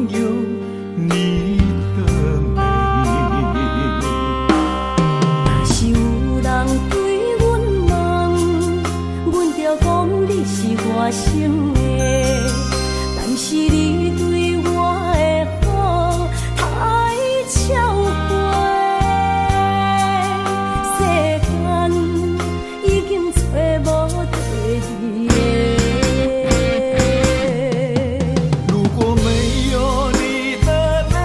有你的美。若是有人对阮问，阮就讲你是外省的，但是你对我的好太超过，世间已经找无第二个。如果没有你的泪，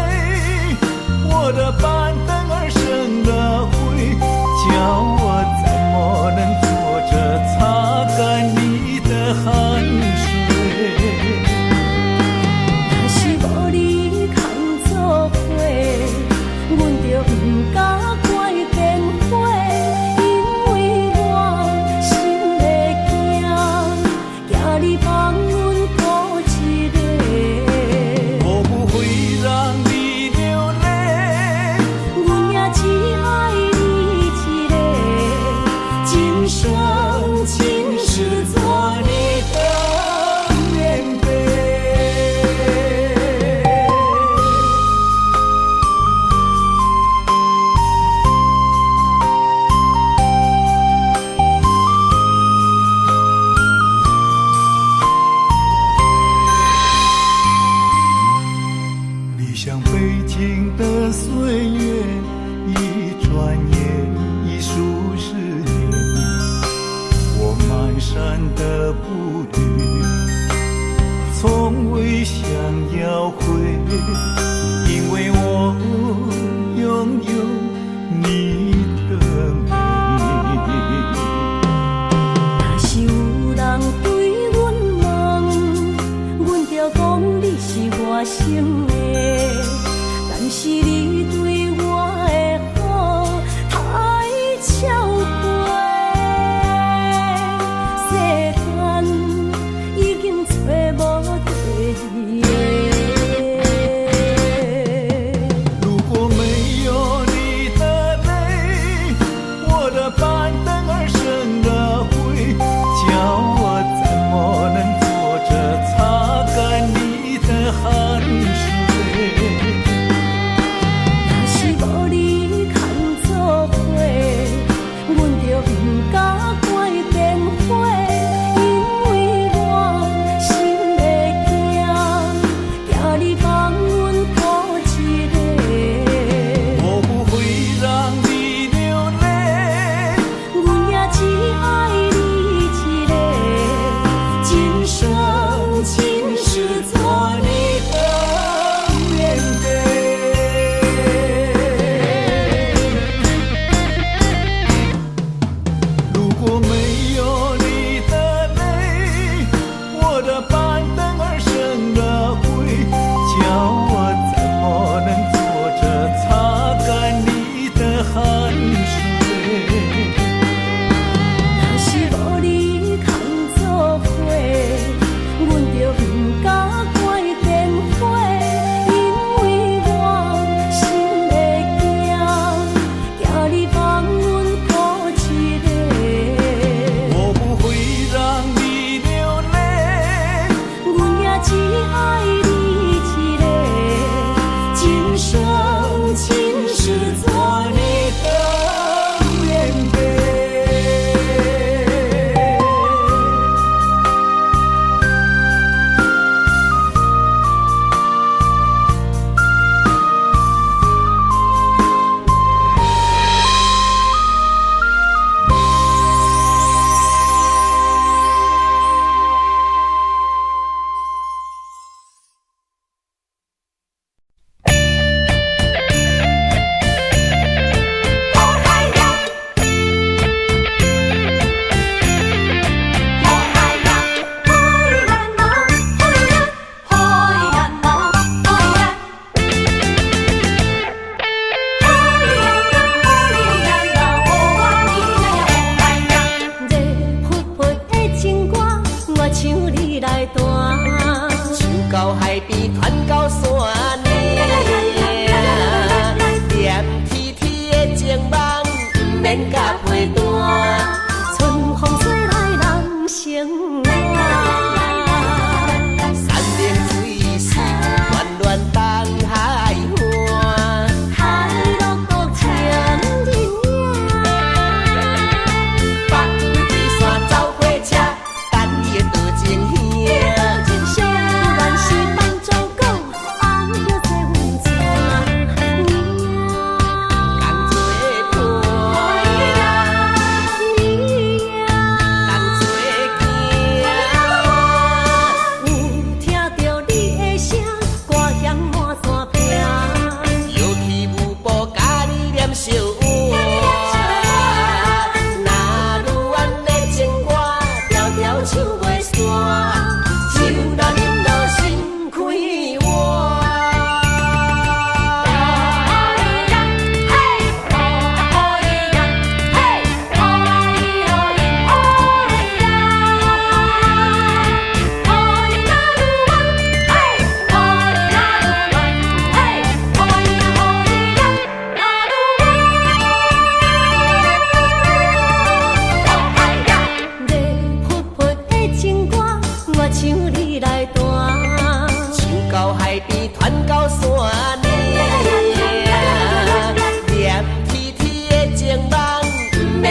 我的板凳儿生了灰，叫我怎么能坐着擦干你的汗水？若是无你空作伙，阮就不敢怪变化，因为我心会惊，惊你放阮孤一个。我不会让你流泪，阮也只爱你一个，今生今世做你的棉被。你像北京的岁月，一转眼已数十年。我蹒跚的步履，从未想要回，因为我拥有你的美。若是有人对阮问，阮就讲你是外省的，但是你对我的好太超过，世间已经找无第二个。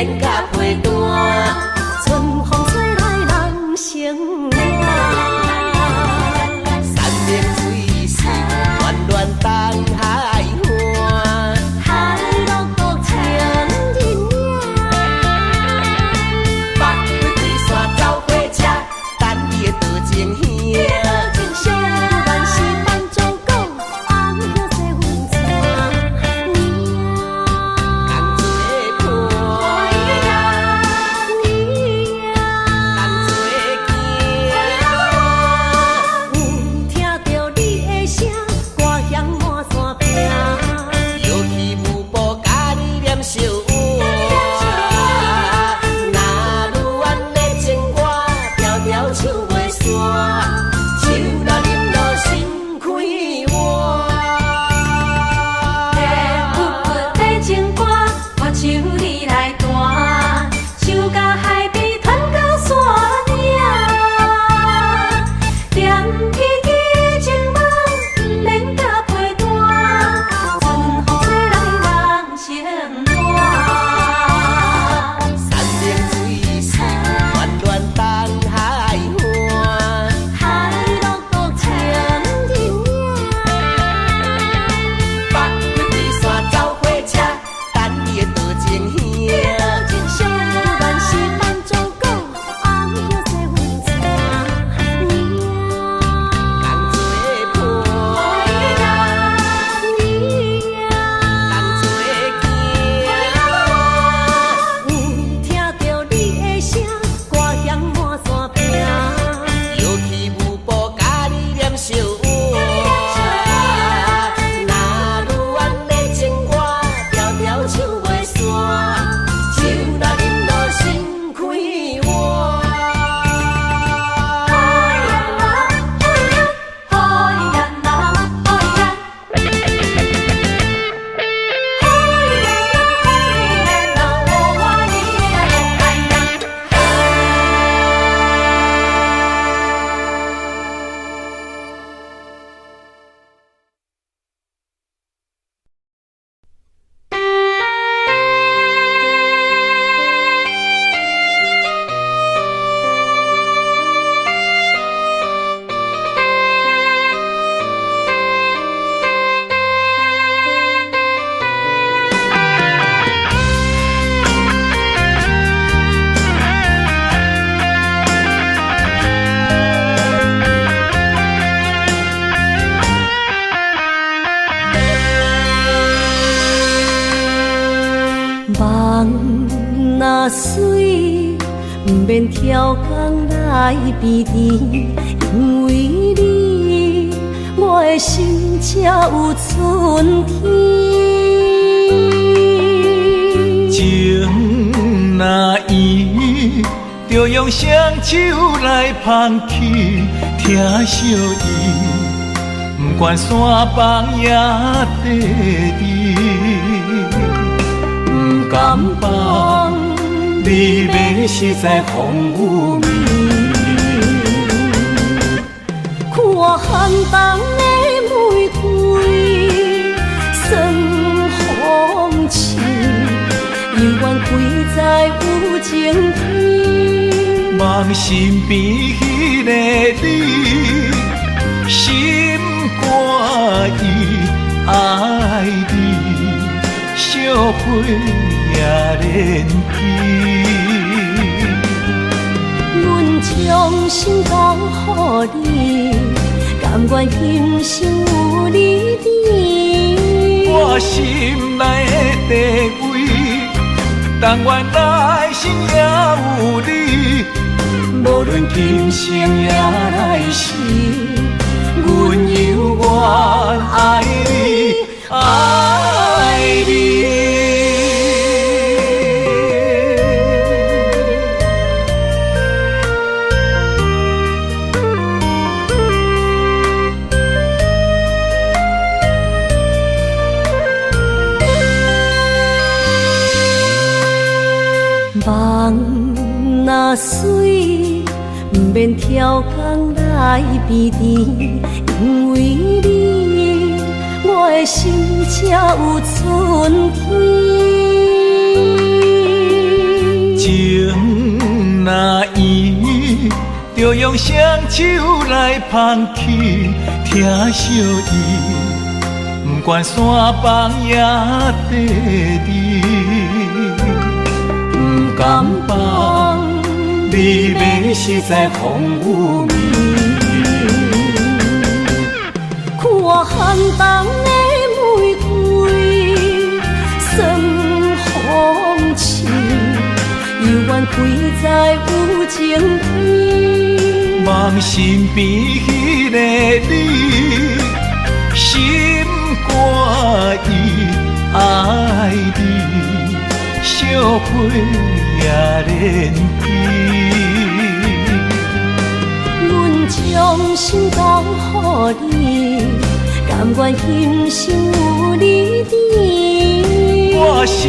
免甲陪单，春风吹来人生暖。山明水秀，暖暖东海岸，海陆国情人影。北开开山走火车，等你的道情兄。情小万是万种讲，红叶细云船。人做伴，人做有听到你的声，歌响满山坪。有气无步，甲你念小话。若愈远的情歌，条条唱袂煞，酒若啉落心开换。的情歌，我唱你来弹，唱到海边，传到山岭。念起你的情梦，不免甲陪单，春风吹来人生暖。山明水秀，暖暖东海岸，海陆国情人影。北开开山走火车，等你的道情兄。情小万是万种讲，红叶细云船。人做伴，人做有听到你的声，歌响满山坪。有气无步，甲你念小话。若愈远的情歌，条条唱袂煞，酒若啉落心开换。梦若水，不免挑工来比甜，因为你，我的心才有春天。情若圆，就用双手来捧起，听惜伊，不管山崩也地甜。不敢放，你要是在风雨暝，看寒冬的玫瑰，酸风刺，犹原开在有情天。望身边迄个你，心肝意爱你，烧花也连天。阮将心交予你，甘愿今生有你甜。我心内的地位，但愿来生也有你。无论今生也来世，阮犹原爱你，爱你。梦若水，不免挑工来比甜，因为你，我的心才有春天。情若圆，就用双手来捧起，疼惜伊，不管山崩也地理，不敢放，你要实在风雨暝。看寒冬的玫瑰，酸风刺，犹原开在有情天。望身边迄个你，心肝意爱你，惜花也连枝。阮将心交予你，甘愿今生有你甜。我心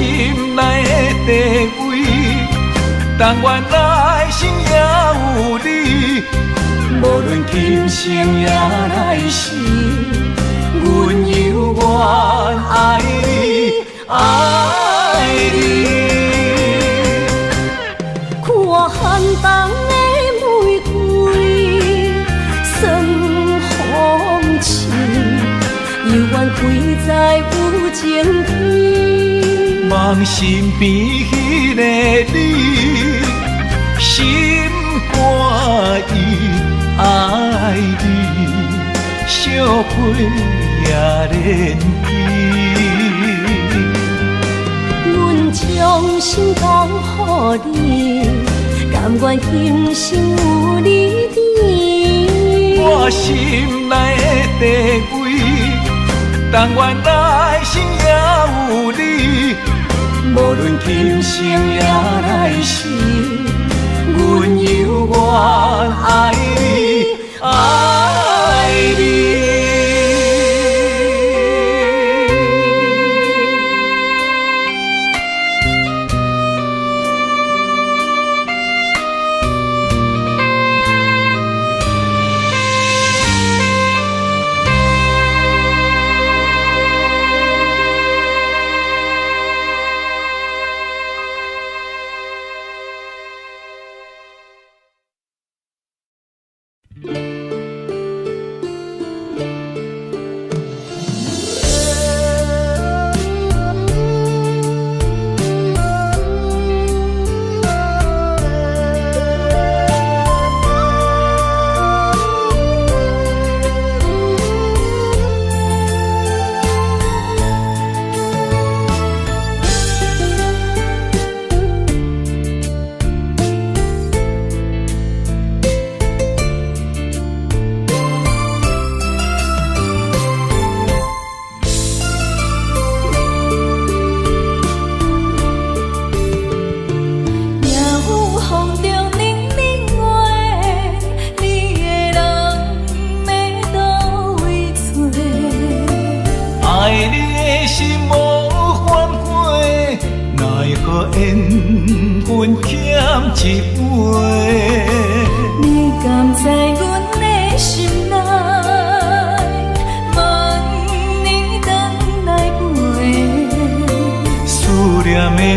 内的地位，但愿来生也有你。无论今生也来世，阮犹原爱你，爱你。看寒冬的玫瑰，酸风刺，犹原开在有情天。望身边迄个你，心肝意爱你，惜花也连枝。阮将心交予你，甘愿今生有你甜。我心内的地位，但愿来生也有你。无论今生也来世，阮犹原爱你，爱你。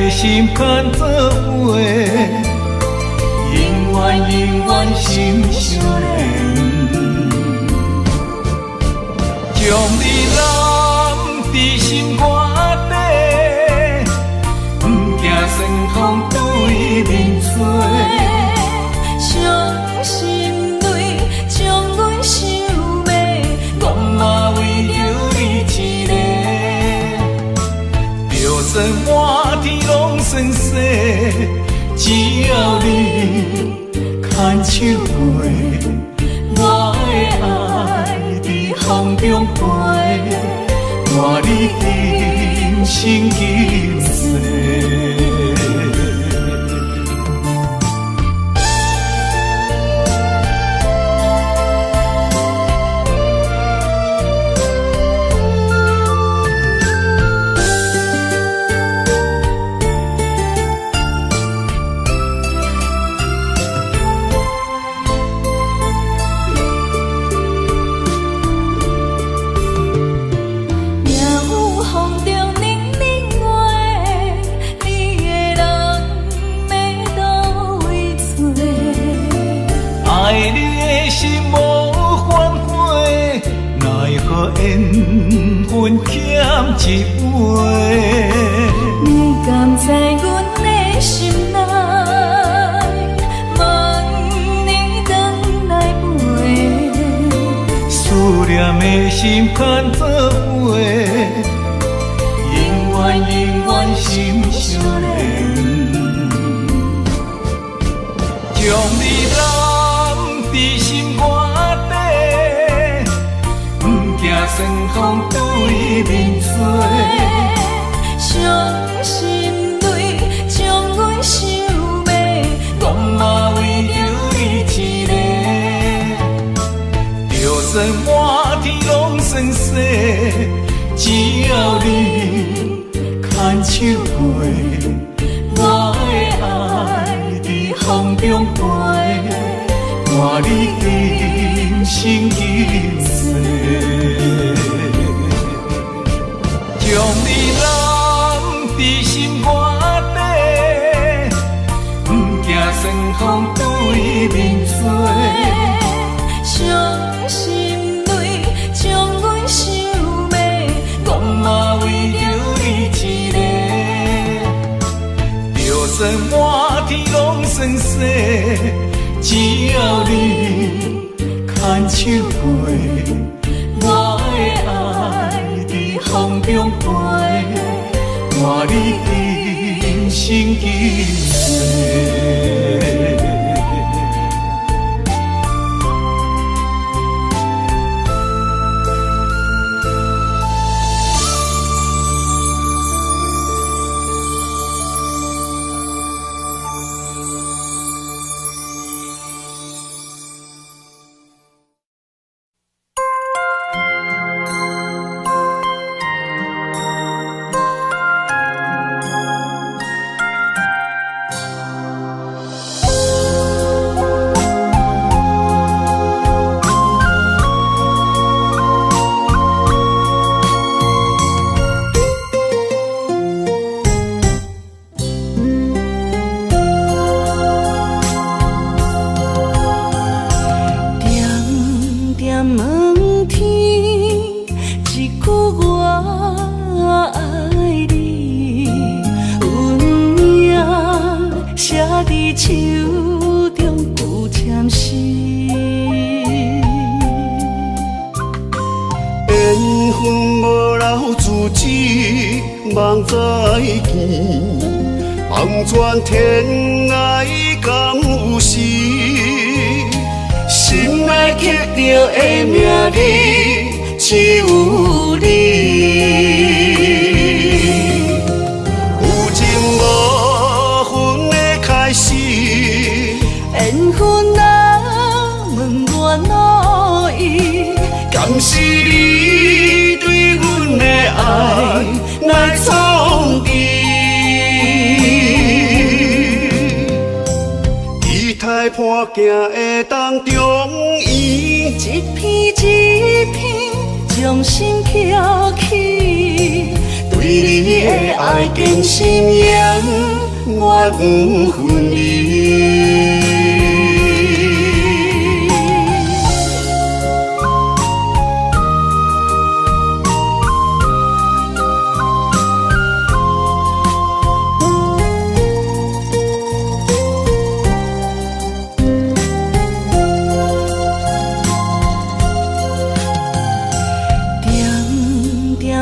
心牵做伙，永远永远心相连。将你揽伫心肝底，不惊酸痛对面做。伤心泪将阮想袂，我嘛为着你一个。就算满天拢酸涩，只要你牵手陪，我的爱在风中飞，换你今生今世。夜有风中冷冷话，缘分欠一回。你敢知阮的心内，望你回来陪，思念的心牵做伙，永远永远心相连。将你揽在心肝底，不惊霜风对面吹。伤心泪将阮想袂，我嘛为着你一个，就算满天拢酸涩，只要你牵手过，我的爱在风中飞，换你今生今世。将你揽在心肝底，不惊霜风对面吹。伤心泪将阮想袂，我嘛为着你一个，就算满天拢酸涩，只要你牵手过，我的爱在风中飞，换你今生今世。望再见，望穿天涯敢有时？心内刻着的名字，只有你。有情无分的开始，缘分啊，问我哪意？敢是你对阮的爱来创治？期待破镜的当中伊一片一片将心翘起，对你的爱坚信仰，我不分离。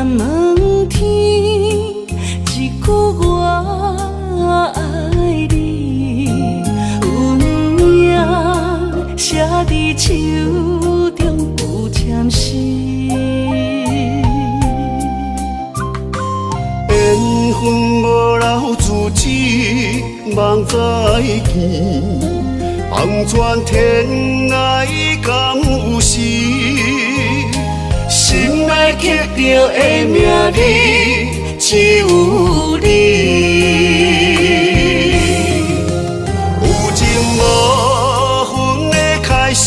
问天一句我爱你，有名写伫手中有签诗。缘分无留自己，望再见，望穿天涯敢有时？心内刻着的名字，只有你。有情无分的开始，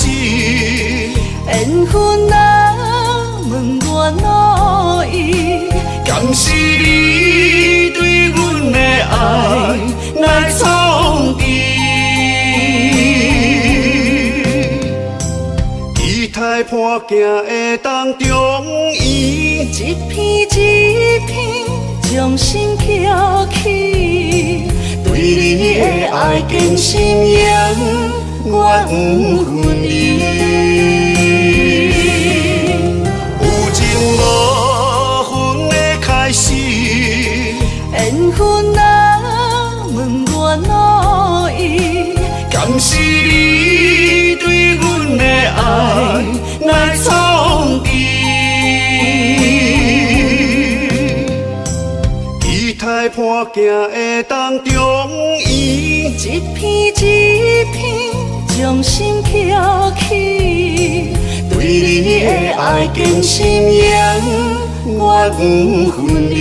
缘分啊，问我哪意？敢是你对阮的爱来创治？期待破镜的当中伊一片一片将心翘起，对你的爱坚信仰，我不分离。有情无分的开始，缘分啊，问我路意，感谢你对阮的爱来创治。期待伴行的当中，伊一片一片将心翘起，对你的爱坚信仰，我不分离。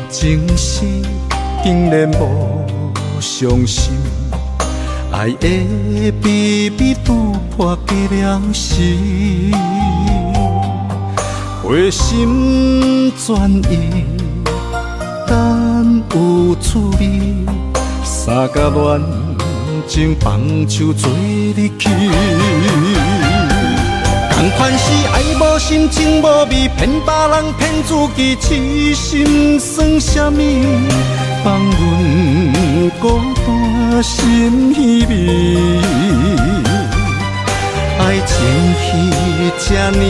情是竟然无伤心，爱的秘密拄破解了时，回心转意，等有趣味，三甲恋情放手做日去。同款是爱无心，情无味，骗别人，骗自己，痴心算什么？放阮孤单心稀微，爱情戏这呢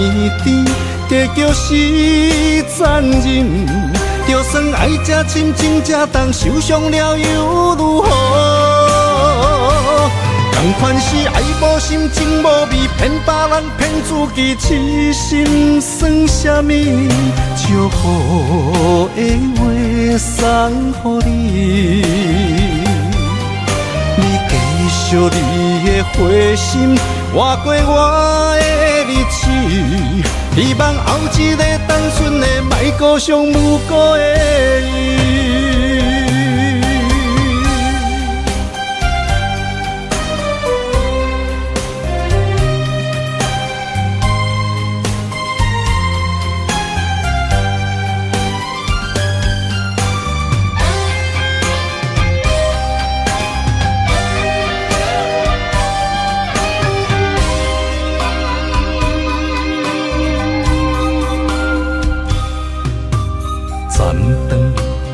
甜，结局是残忍。就算爱这深，情这重，受伤了又如何？同款是爱无心，情无味，骗别人，骗自己，痴心算什么？祝福的话送予你，你继续你的花心，活过我的日子。希望后一个单纯的，莫搁伤无辜的伊。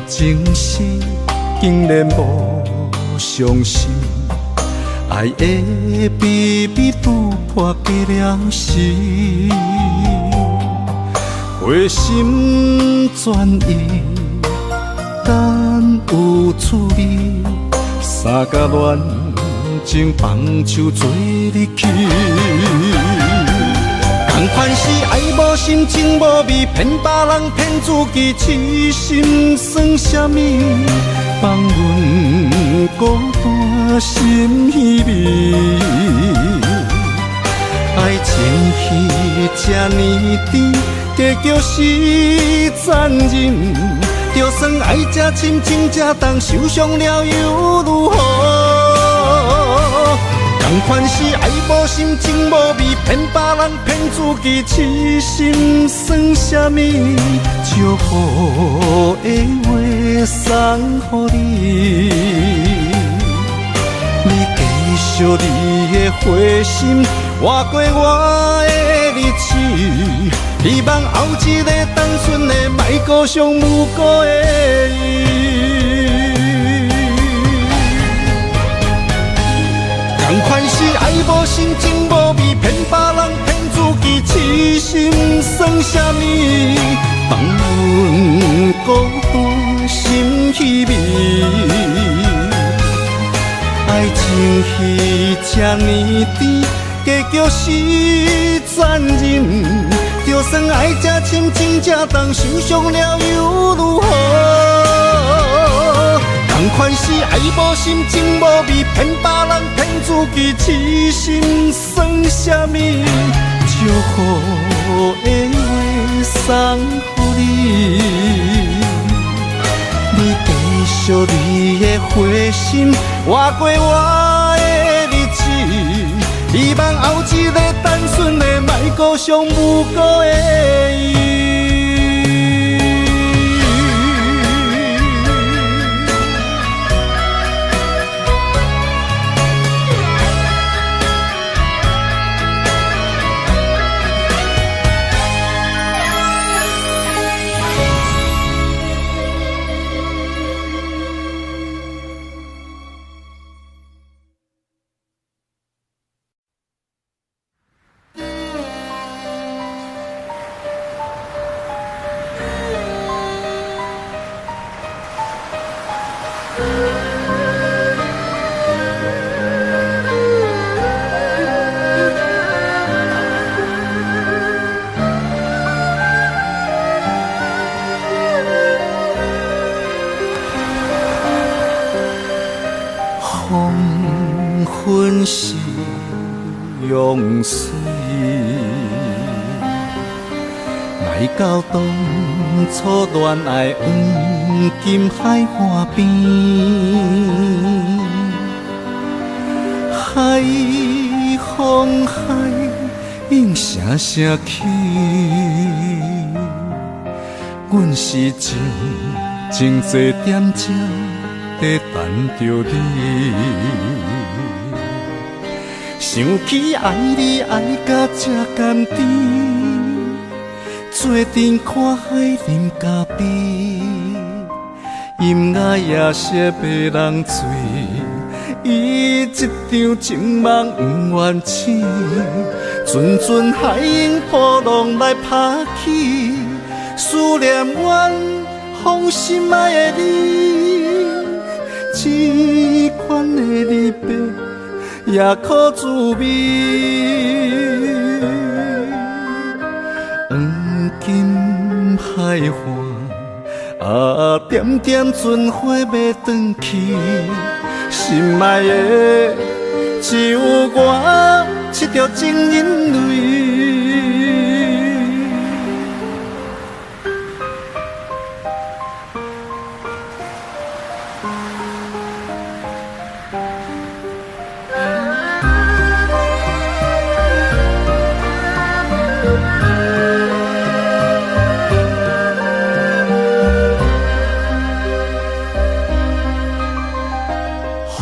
情是竟然无伤心，爱的秘密拄破解了时，回心转意，等有趣味，三甲恋情放手做日去。同款是爱无心，情无味，骗别人，骗自己，痴心算什么？放阮孤单心稀微，爱情戏这呢甜，结局是残忍。就算爱这深，情这重，受伤了又如何？同款是爱无心，情无味，骗别人，骗自己，痴心算什么？祝福的话送予你，你继续你的花心，活过我的日子。希望后一个单纯的，莫搁伤无辜的伊。同款是爱无心，情无味，骗别人，骗自己，痴心算什么？放阮孤单心稀微，爱情戏这呢甜，加叫是残忍。就算爱这深情这重，想伤了又如何？同款是爱无心，情无味，骗别人，骗自己，痴心算什么？祝福的话送予你，你继续你的花心，活过我的日子。希望后一个单纯的，莫搁伤无辜的伊。黄昏时用水，来到当初恋爱黄金海岸边，海风海应声声起，阮是静坐点这。在等着你，想起爱你爱到这甘甜，做阵看海啉咖啡，音乐也是迷人醉，伊一场情梦不愿醒，阵阵海涌波浪来拍起，思念阮芳心爱的你。这款的离别也可滋味，黄金海岸点点春花要转去，心爱的只有我拭着情人泪。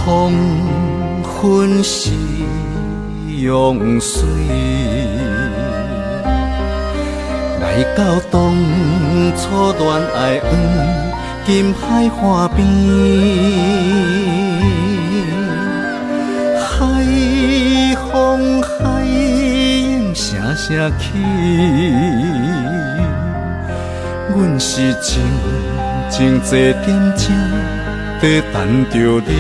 黄昏时用水，来到当初恋爱黄金海岸边，海风海涌声声起，阮是静坐点这。在等着你，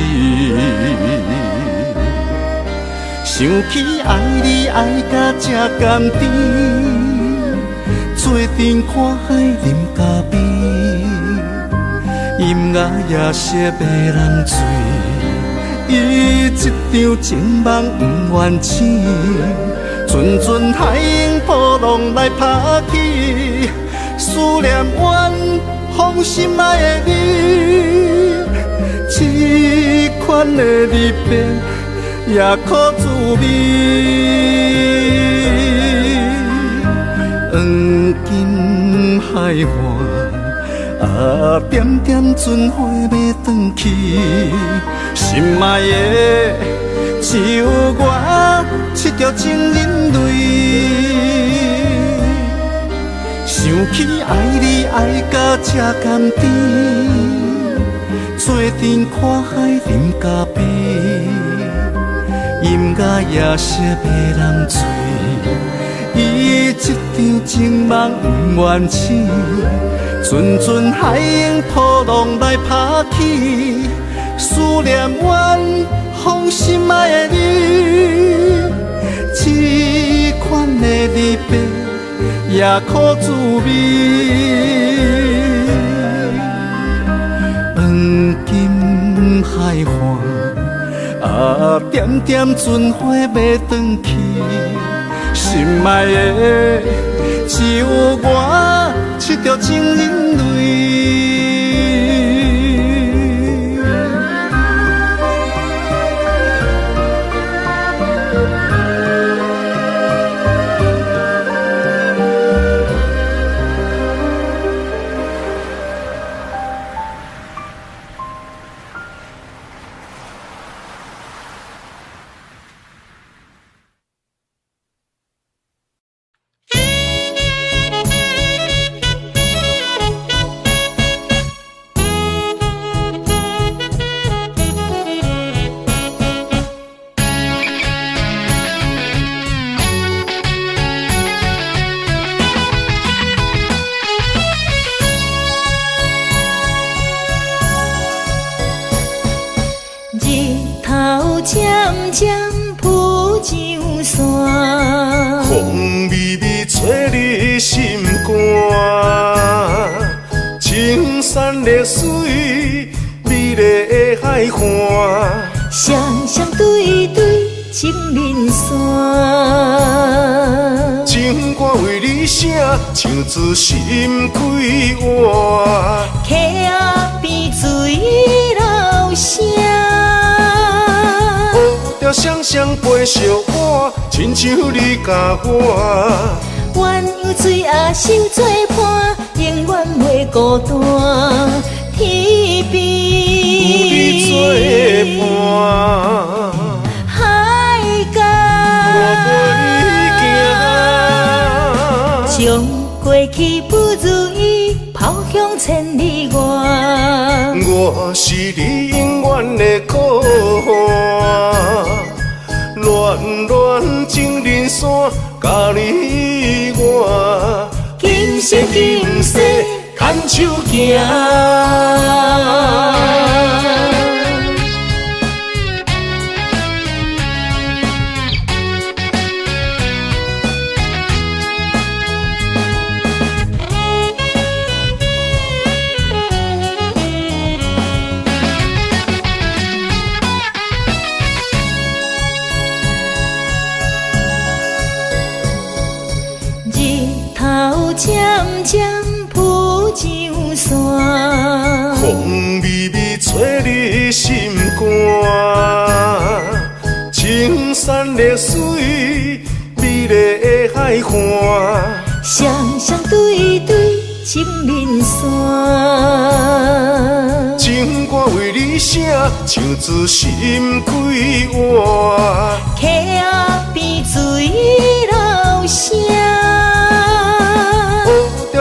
想起爱你爱到这甘甜，做阵看海啉咖啡，音乐也是迷人醉，伊一场情梦不愿醒，阵阵海涌波浪来拍起，思念阮芳心爱的你。这款的离别也可滋味，黄金海岸点点春花要转去，心爱的只有我拭着情人泪，想起爱你爱到这甘甜。做阵看海啉咖啡，音乐也是迷人醉，伊一场情梦不愿醒，阵阵海涌波浪来拍起，思念阮放心爱的你，这款的离别也苦滋味。黄金海岸啊，点点船花要转去，心爱的只有我拭着情人泪。渐渐浮上山，风微微吹入心肝，青山绿水，美丽的海岸，双双对对情人山，情歌为你写，唱出心开换，溪仔边水流声。双双陪相伴，亲像你甲我。鸳鸯水啊，守做伴，永远袂孤单。天边有你作伴，海角我陪你行，将过去不如意抛向千里外。我是你永远的靠岸。恋恋情人山，甲你我，今生今世牵手行。渐渐浮上山，风微微吹入心肝，青山绿水，美丽的海岸，双双对对情人山，情歌为你写，唱出心开换，溪仔边水流声。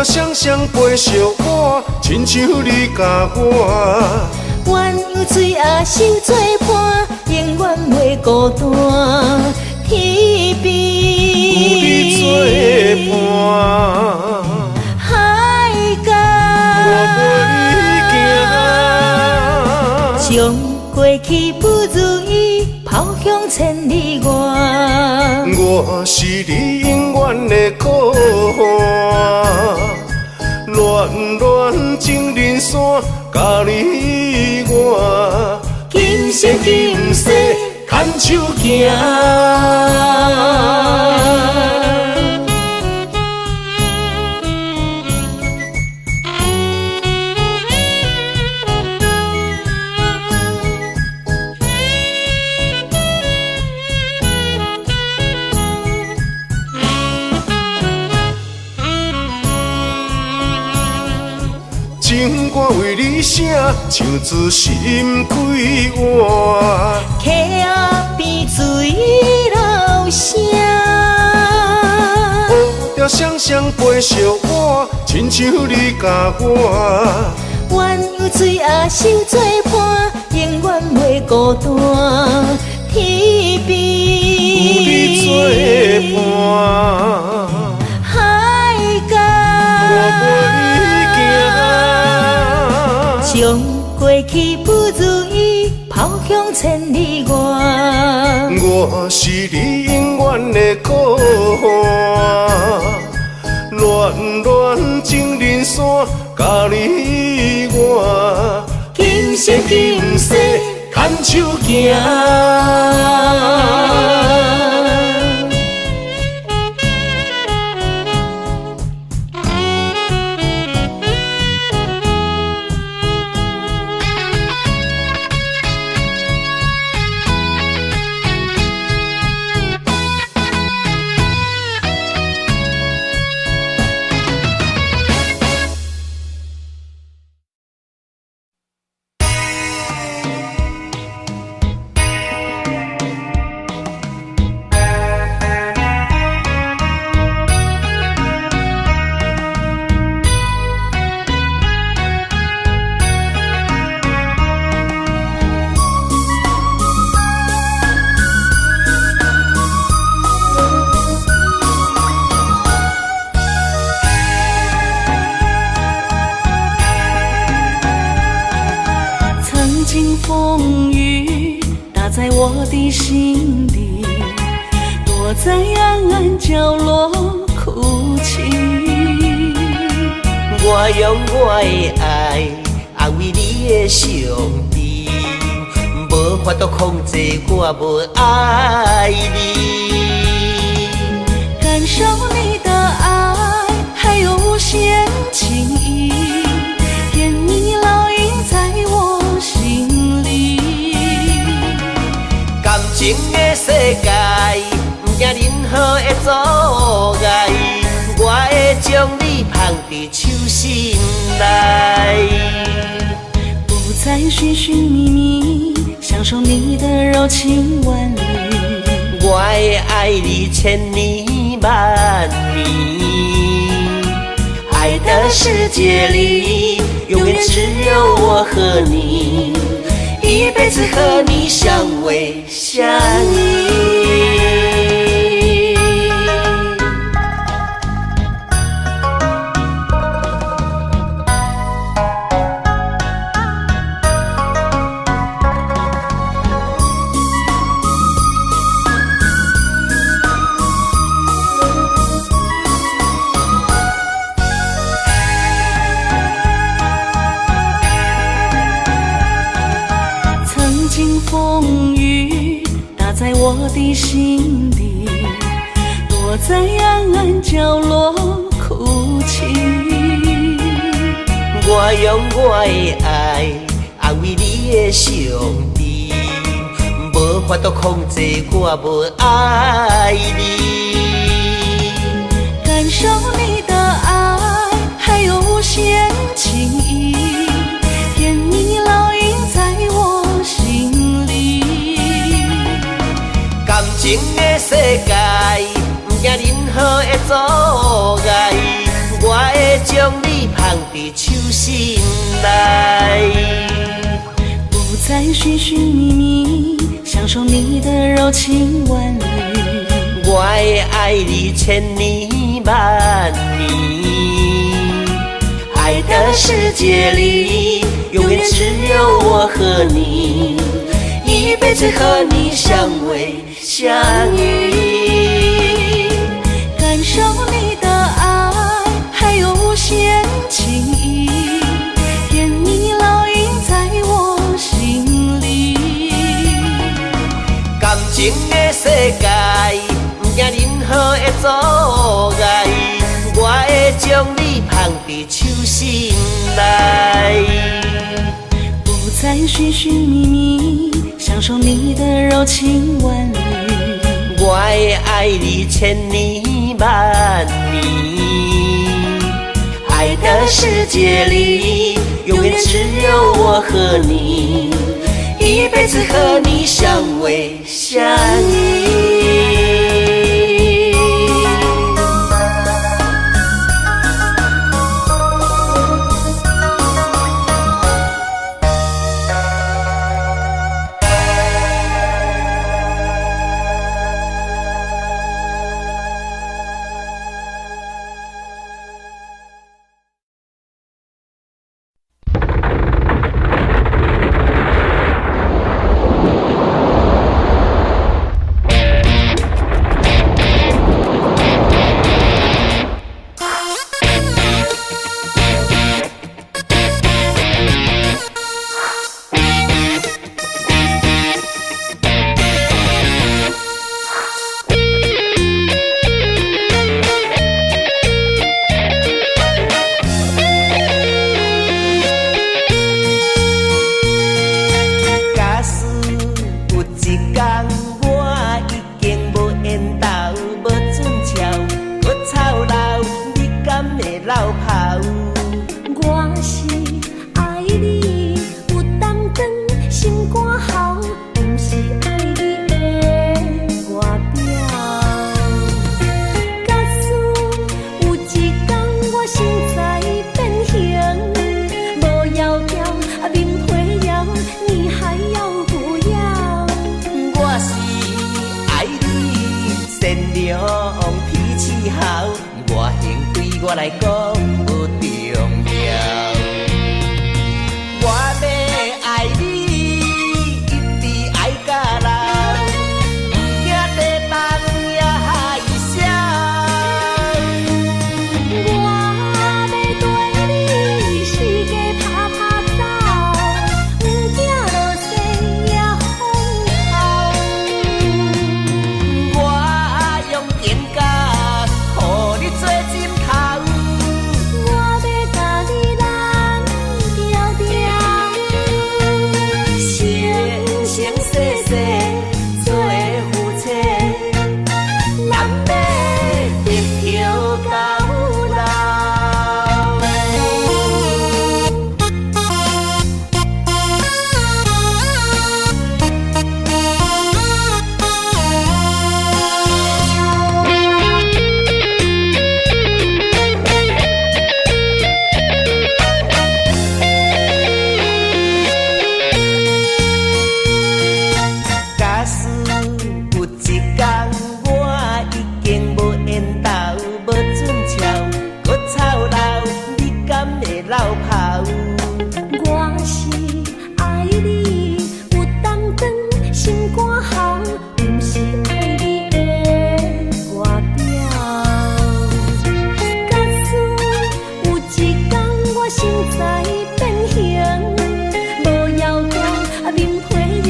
双双陪相伴，亲像你甲我。鸳鸯水啊，守做伴，永远袂孤单。天边有你作伴，海角我陪你行，将过去不如意抛向千里外。我是你永远的靠岸。恋恋情人山，甲你我，今生今世牵手行。情歌为你写，唱出心开换，溪仔边水流声，双双陪相伴，亲像你甲我。鸳鸯水啊，守做伴，永远袂孤单。天边有你作伴，海角我陪你行，将过去不如意跑向千里外。我是你永远的靠岸，恋恋情人线，甲你我今生今世牵手行。风雨打在我的心底，躲在暗暗角落哭泣。我用我的爱安慰你的伤悲，无法度控制我无爱你。感受你的爱，还有无限情意，甜蜜烙印在我心里。感情的世界，不惊任何的阻碍，我会将你放伫手心内，不再寻寻觅觅，享受你的柔情万里。我会爱你千年万年。爱的世界里，永远只有我和你，一辈子和你相偎相依。风雨打在我的心底，躲在暗暗角落哭泣。我用我的爱安慰你的伤悲，无法度控制我无爱你。感受你的爱，还有无限情意，甜蜜烙印在我心里。感情的世界，不惊任何的阻碍，我会将你放伫手心内，不再寻寻觅觅，享受你的柔情万里。我会爱你千年万年。爱的世界里，永远只有我和你，一辈子和你相偎相依。感受你的爱，还有无限情意，甜蜜烙印在我心里。感情的世界，不惊任何的阻碍，我会将你放伫手心内，不再寻寻觅觅，享受你的柔情万里。我会爱你千年万年。爱的世界里，永远只有我和你，一辈子和你相偎相依。来讲不重要。我要爱你，一直爱到老，不惊地动也害羞。我要对你四界拍拍走，不惊落雪也风后。我用情感，互你做枕头。我要甲你揽条条，生生世世做夫妻，咱要直到到老。假使有一天我已经无缘投，无准桥，搁操劳，你敢会流跑？我是爱你，有当当心肝喉，不是爱你的外表。假使有一天我身材变形，无要紧，面皮痒，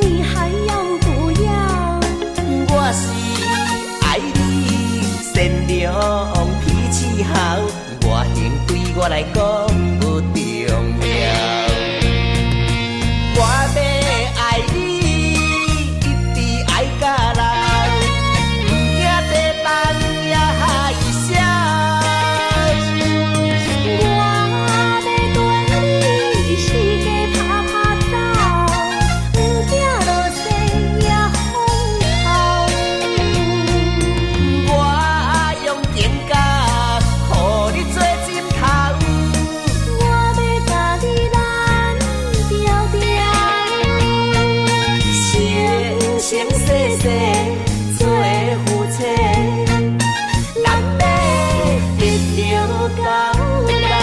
你还要不要？我是爱你，善良脾气好，外形对我来讲不重要。我要爱你，一直爱到老，不惊地动也害羞。我要对你四界拍拍走，不惊落雪也风后。我用情感，互你做枕头。我要甲你揽条条，生生世世做夫妻，咱要直到到老。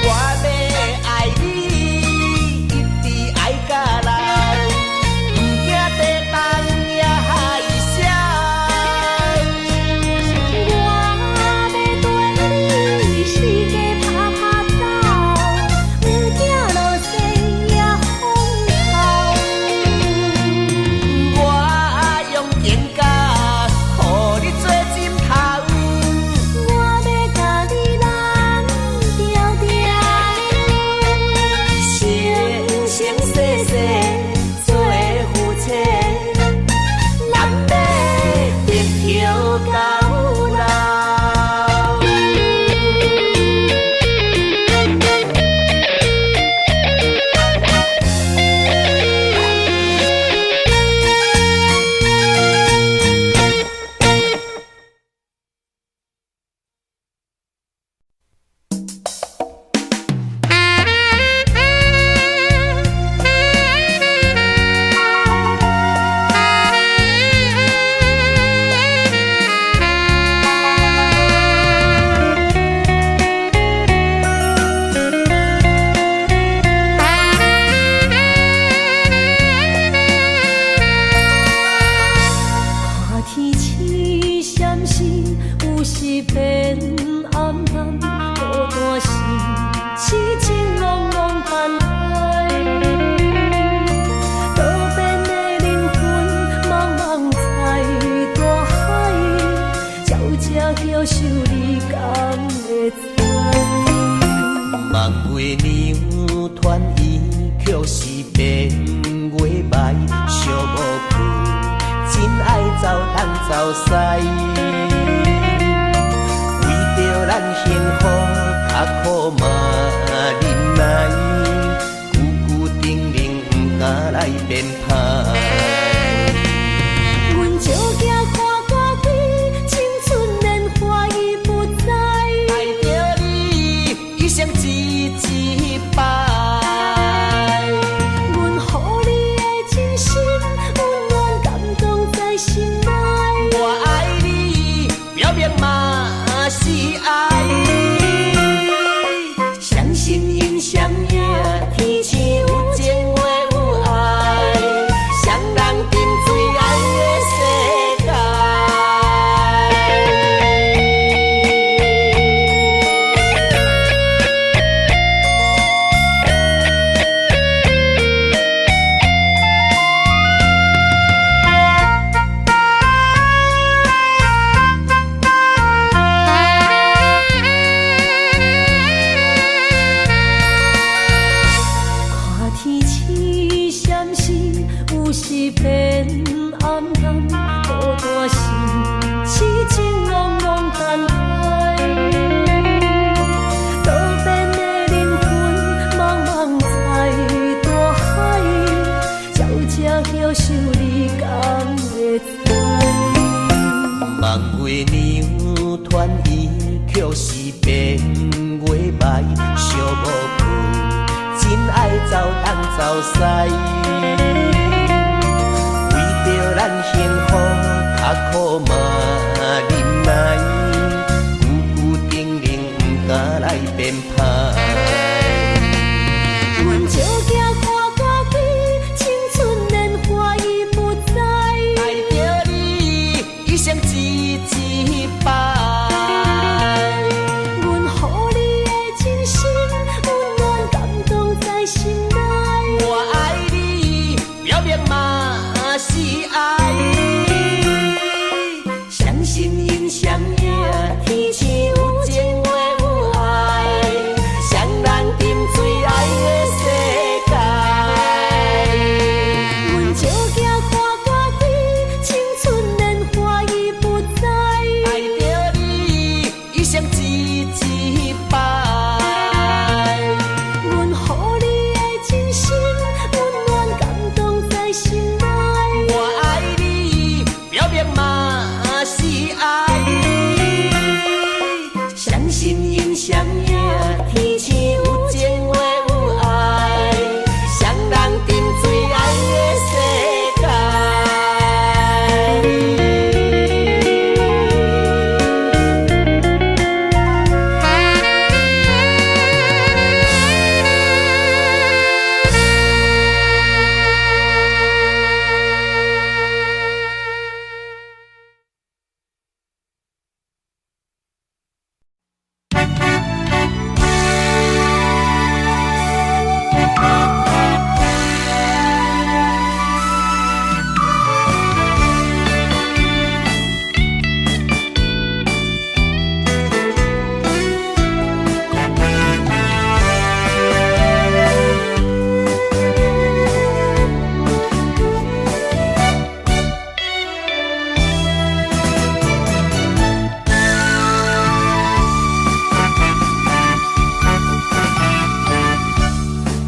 我要爱你，一直爱到老，不惊地动也害羞。我要对你四界拍拍走，不惊落雪也风后。我用情感，互你做枕头。我要甲你揽条条，生生世世做夫妻，咱要直到到老。看天星闪烁，有时变暗淡，孤单时痴情茫茫盼海。多变的灵魂，茫茫在大海，鸟只晓想你敢会知？望月娘团圆，却是变月眉，寂无靠，真爱走东走西。为着咱幸福，较苦嘛忍耐，久久定定不敢来变歹。阮照镜看歌飞，青春年华已不在。爱着你，一生一一拜。阮予你的真心，温暖感动在心内。我爱你，表明嘛相映，天星有情话有爱，双人沉醉爱的世界。是变暗淡，孤单心痴情茫茫叹海。多变的灵魂，茫茫在大海，照这享受你敢会知？望月娘团圆，却是变月白，寂无困，真爱走东走西。咱幸福，较苦嘛忍耐，久久定定不敢来编排。阮照镜看家己，青春年华已不在，爱着你一生一一拜。阮予你的真心，温暖感动在心内。我爱你，表面嘛是爱。相信因相映，天星有情话有爱，双人沉醉爱的世界。阮照镜看家己，青春年华已不在，爱着你一生一一拜。阮予你的真心，温暖感动在心内。我爱你，表面嘛是爱，相信因相映，天星有情话有爱，双人沉醉爱的世界。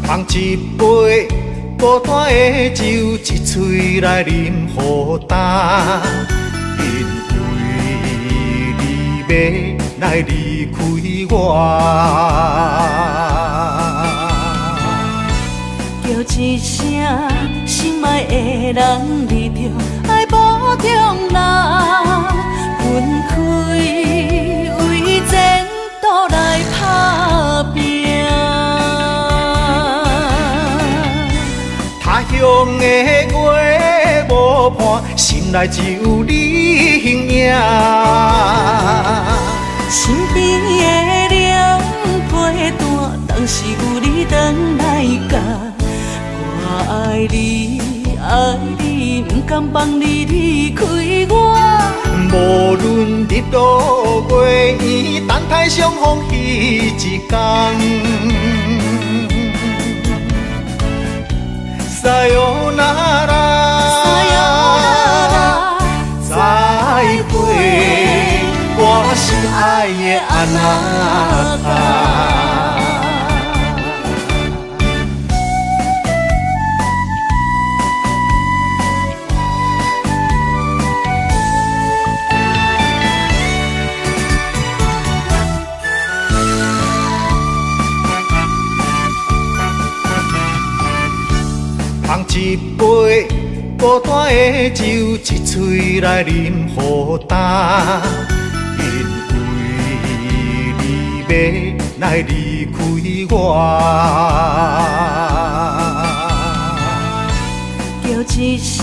放一杯孤单的酒，一嘴来饮予干，因为你要来离开我。叫一声心爱的人，你着爱保重啦，分开为前途来打拼。他乡的月无伴，心内只有你形影。身边的凉陪伴，当时有你回来甲。我爱你，爱你，不甘放你离开我。无论日落月圆，等待相逢彼一天。撒哟那拉，再会，我心爱的安娜塔。放一杯孤单的酒，一嘴来饮予干，因为你来离开我。叫一声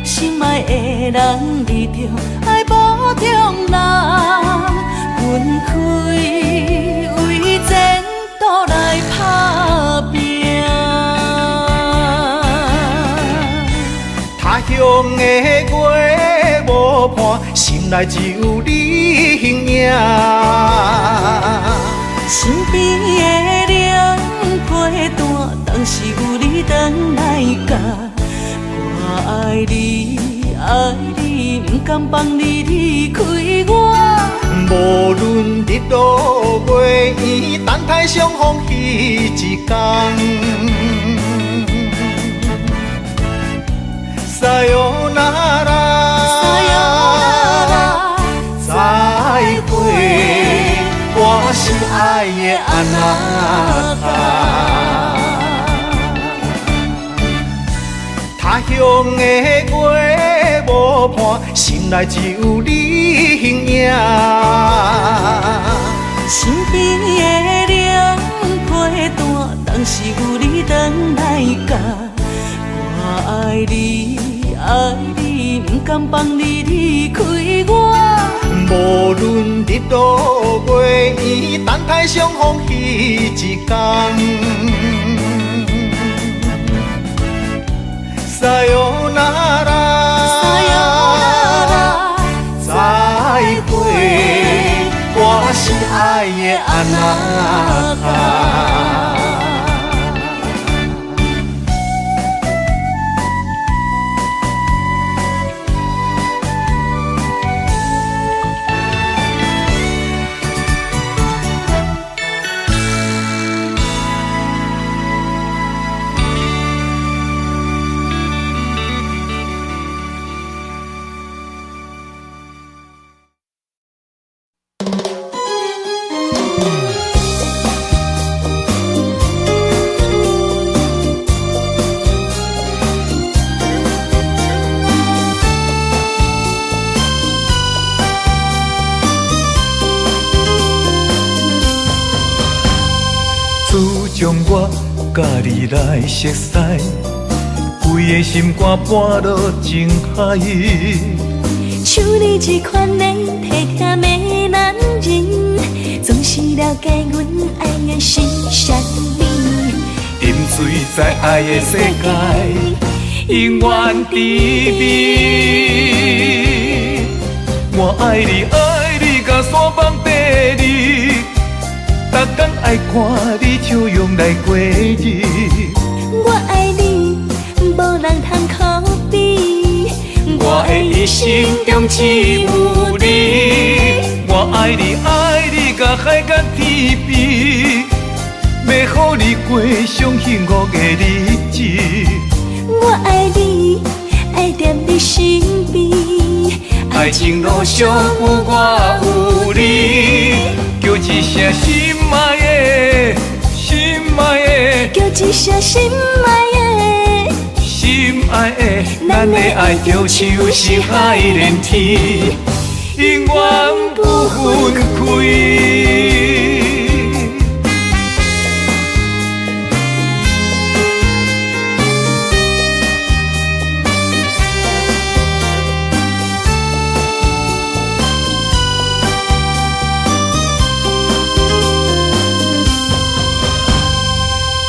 心爱的人，你着爱保重人，分开为前途来打拼。他乡的月无伴，心内只有你形影。身边的人陪伴，当时有你回来甲。我爱你，爱你，不甘放你离开我。无论日落月圆，等待相逢彼一天。撒哟那拉，再会，我心爱的安娜塔。他乡的月无伴，心内只有你形影。身边的人陪伴，当时有你回来甲。我爱你，爱你，不甘放你离开我。无论日落月圆，等待相逢彼一天。撒哟那拉，再会，我心爱的安娜塔。自从我甲你来熟悉，规个心肝搬落情海。像你这款的体贴的男人，总是了解阮爱的是啥物。沉醉在爱的世界，永远甜蜜。我爱你，爱你，甲山崩地裂。逐天爱看你笑容来过日，我爱你，无人通可比。我的一生中只有你。我爱你，爱你，甲海角天边，要予你过上幸福的日子。我爱你，爱在你身边。爱情路上有我有你，叫一声心爱的，心爱的，叫一声心爱的，心爱的，咱的爱就像是海连天，永远不分开。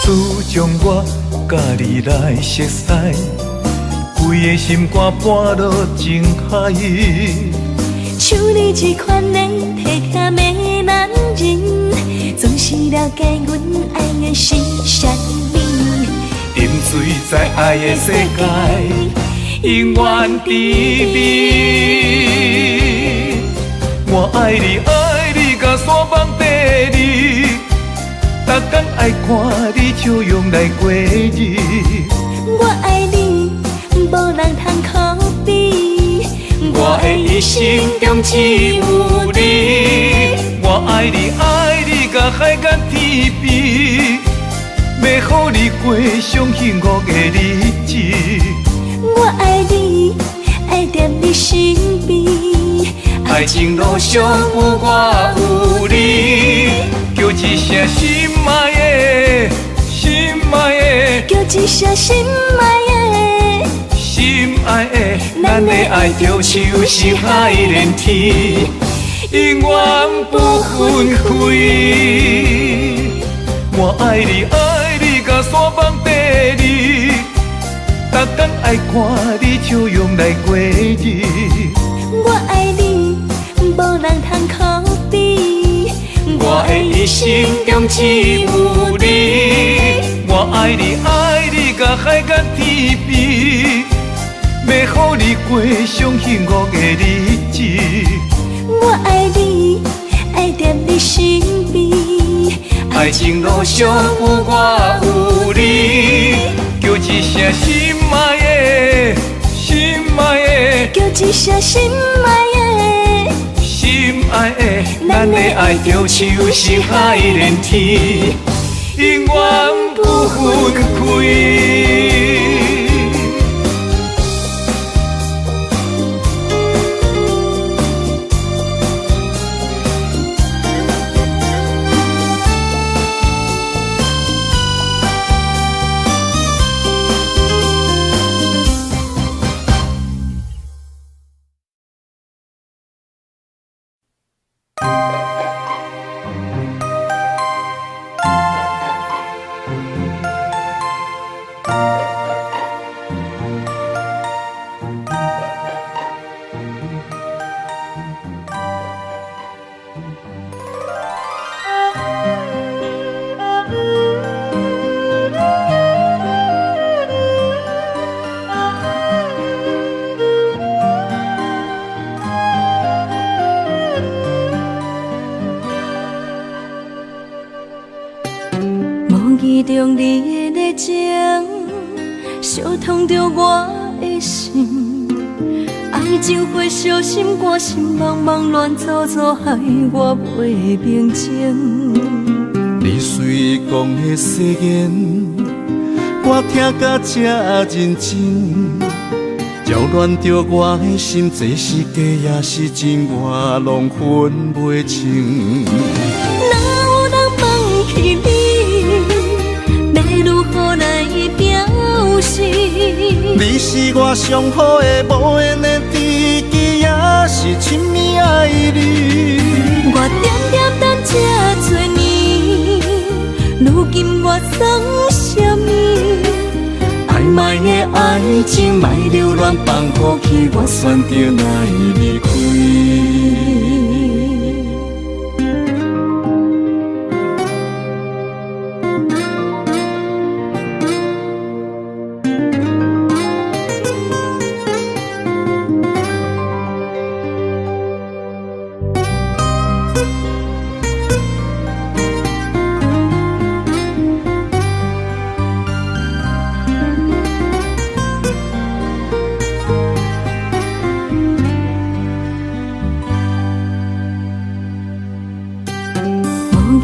自从我甲你来熟悉，规个心肝搬落情海。像你这款的体贴的男人，总是了解阮爱的是啥物。沉醉在爱的世界，永远甜蜜。我爱你，爱你，甲山崩地裂。逐天爱看你笑容来过日，我爱你，无人通可比。我的一生中只有你。我爱你，爱你，甲海角天边，要予你过上幸福的日子。我爱你，爱在你身边。爱情路上有我有你，叫一声心爱的，心爱的，叫一声心爱的，心爱的，咱的爱就像星海连天，永远不分开。我爱你，爱你甲山盟地理，逐天爱看你笑容来过日。我爱你，无人通可比。我的一生中只有你。我爱你，爱你甲海角天边，要予你过上幸福的日子。我爱你，爱在你身边。爱情路上有我有你，叫一声心爱的，心爱的，叫一声心爱的，心爱的，咱的爱就像星海连天，永远不分开。意中你的热情，烧痛着我的心。爱情会烧心肝，心茫茫乱糟糟，害我袂平静。你随讲的誓言，我听甲这认真，扰乱着我的心，这是假也是真，我拢分袂清。哪有人忘记你？要如何来表示？你是我上好的无缘的知己，也是亲密爱你。我点点等这多年，如今我算什么？暧昧的爱情，莫留恋放乎去，我选择来离开。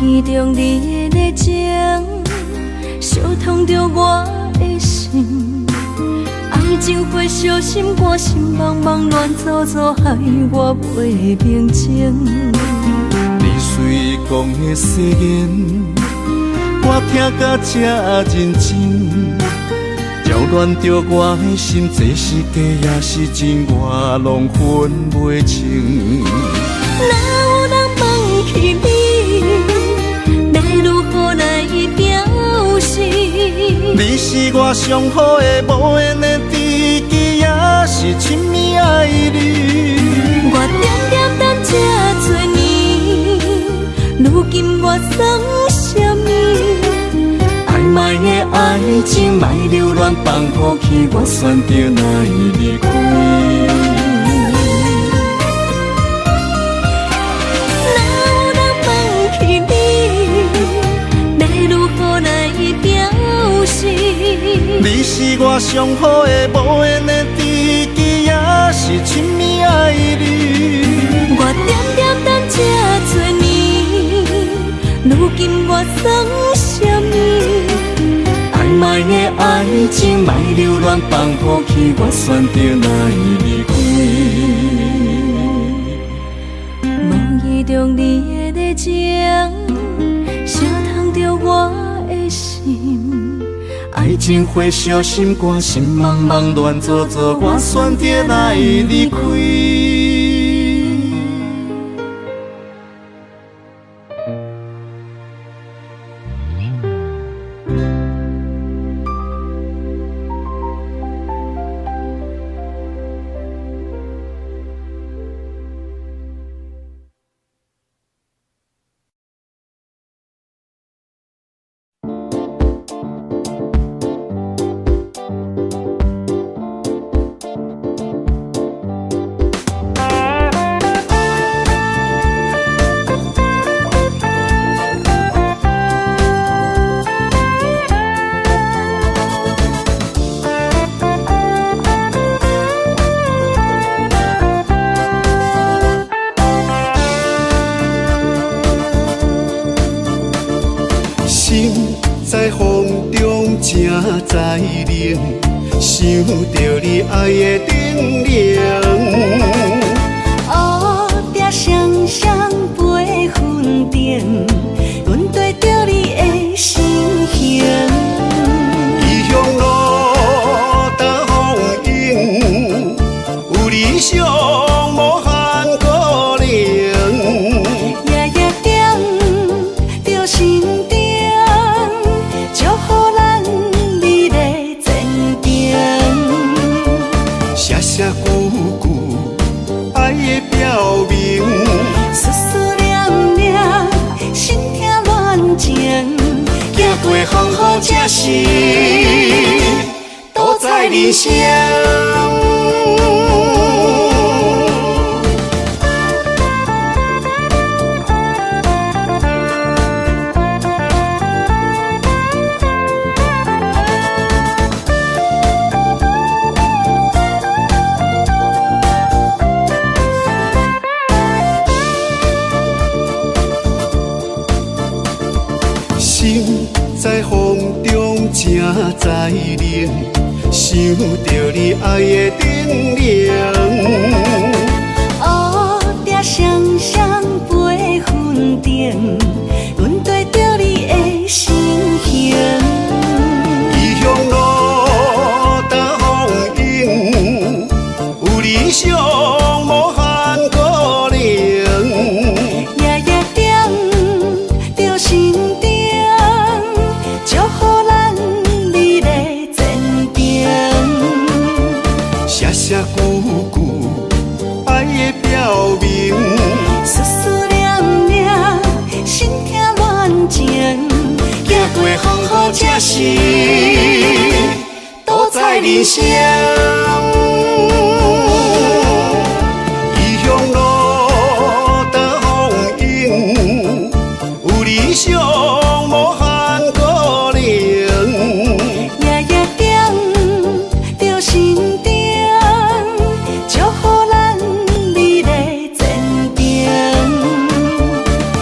意中你的热情，烧痛着我的心。爱情会烧心肝，心茫茫乱糟糟，害我袂平静。你随讲的誓言，我听甲这认真，扰乱着我的心，这是假也是真，我拢分袂清。哪有人忘记你？表示你是我上好的无缘的知己，也是亲密爱你。我点点等这多年，如今我算什么？暧昧的爱情，莫留恋放乎去，我选择来离开。你是我上好的无缘的知己，也是亲密爱你。我点点等这多年，如今我算什么？暧昧的爱情，莫留恋放乎去，我选择来离开。爱情火烧心肝，心茫茫乱糟糟，我选择来离开。在风中正在冷，想着你爱的叮咛。乌蝶双双飞云顶，阮对着你的心形。异乡路搭风影，有理想无限可能。夜夜点着心。写句句爱的表明，思思念念，心痛乱情，行过风雨才是多彩人生。心在风中正在冷，想着你爱的叮咛。乌蝶双双飞云顶，阮对着你的心形。异乡路搭风影，有理想无限可能。夜夜点着心。写句句爱的表明，思思念念，心痛乱情，行过风雨才是多彩人生。异乡路搭风影，有理想无限可能。夜夜点着心。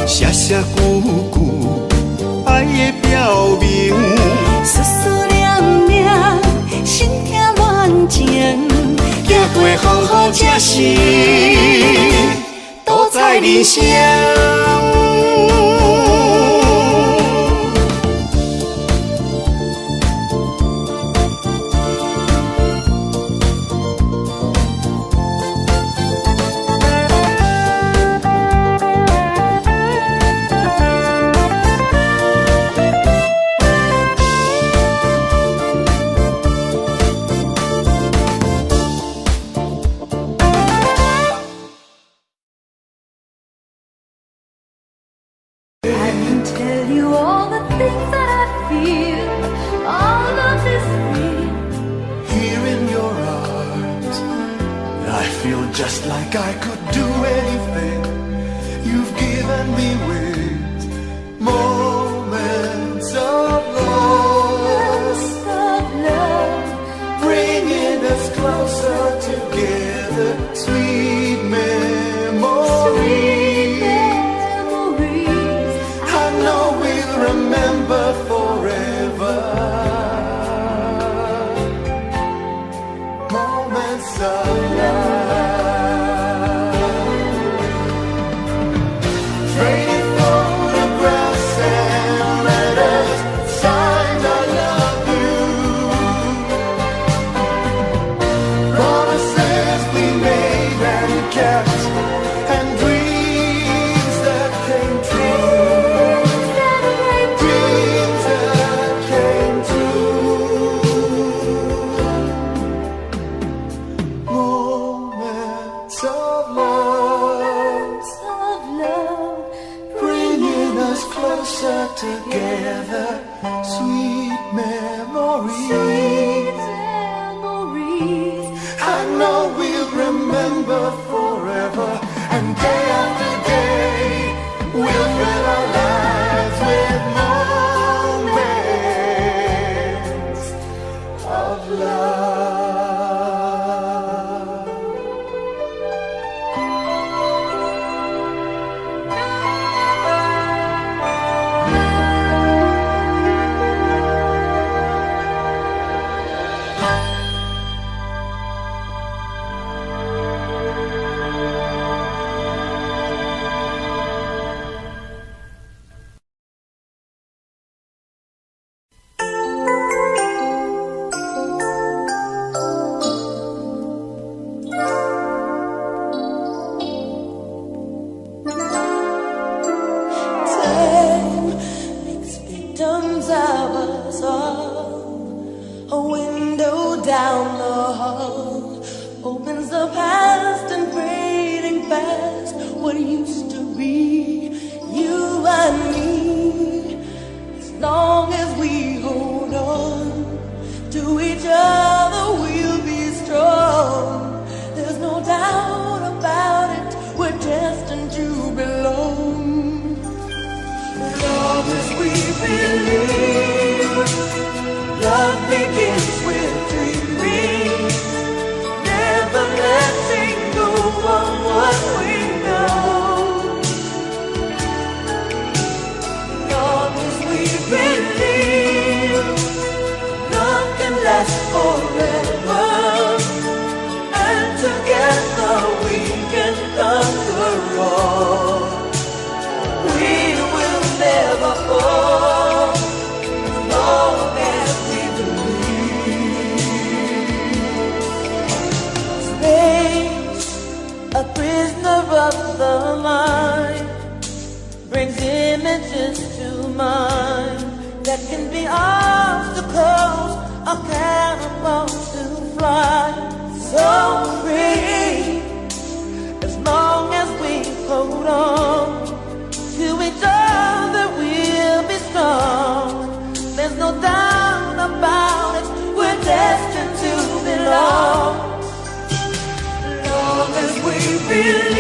写句句爱的表明，思思念念，心痛乱情，行过风雨才是多彩人生。Tell you all the things that I feel. All of this real. Here in your arms, I feel just like I could do anything. You've given me wings, moments of love, bringing us closer together. Sweet memories. Remember forever moments of love. down the hall, opens the past and fading fast. What used to be you and me, as long as we hold on to each other, we'll be strong. There's no doubt about it, we're destined to belong. As long as we believe, love begins with dreaming, never letting go of what we know. As long as we believe, love can last forever, and together we can conquer all. We will never fall, as long as we believe. Space, a prisoner of the mind, brings images to mind that can be obstacles or cannonballs to fly. So free, as long as we hold on to each other, we'll be strong. There's no doubt about it, we're destined to belong. As long as we believe,